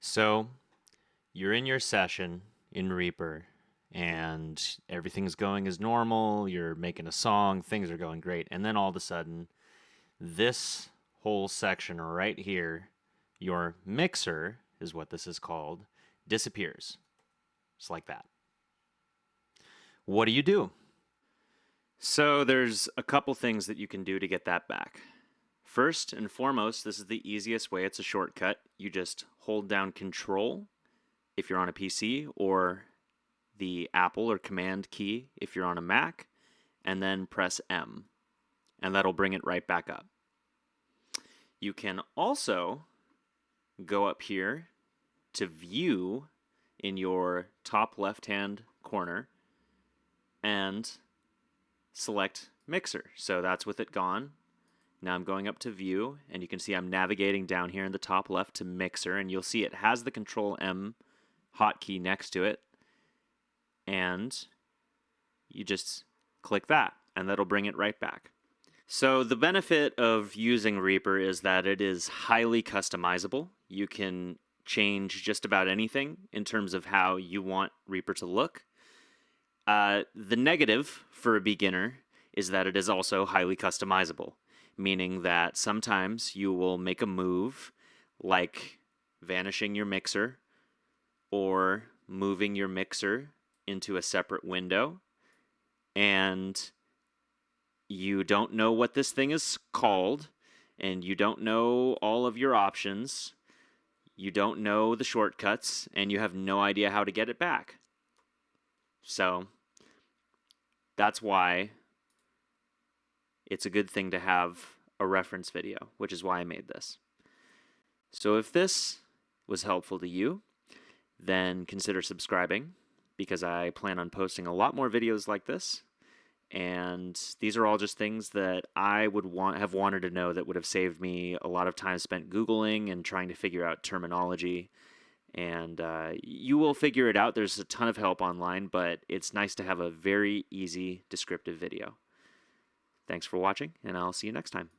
So you're in your session in Reaper and everything's going as normal. You're making a song, things are going great. And then all of a sudden, this whole section right here, your mixer is what this is called, disappears. Just like that. What do you do? So there's a couple things that you can do to get that back. First and foremost, this is the easiest way. It's a shortcut. You just hold down Control if you're on a PC, or the Apple or Command key if you're on a Mac, and then press M, and that'll bring it right back up. You can also go up here to View in your top left-hand corner and select Mixer. So that's with it gone. Now I'm going up to View, and you can see I'm navigating down here in the top left to Mixer, and you'll see it has the Control M hotkey next to it, and you just click that, and that'll bring it right back. So the benefit of using Reaper is that it is highly customizable. You can change just about anything in terms of how you want Reaper to look. The negative for a beginner is that it is also highly customizable, meaning that sometimes you will make a move like vanishing your mixer or moving your mixer into a separate window, and you don't know what this thing is called, and you don't know all of your options, you don't know the shortcuts, and you have no idea how to get it back. So that's why it's a good thing to have a reference video, which is why I made this. So if this was helpful to you, then consider subscribing, because I plan on posting a lot more videos like this. And these are all just things that I would have wanted to know, that would have saved me a lot of time spent Googling and trying to figure out terminology. And you will figure it out. There's a ton of help online, but it's nice to have a very easy descriptive video. Thanks for watching, and I'll see you next time.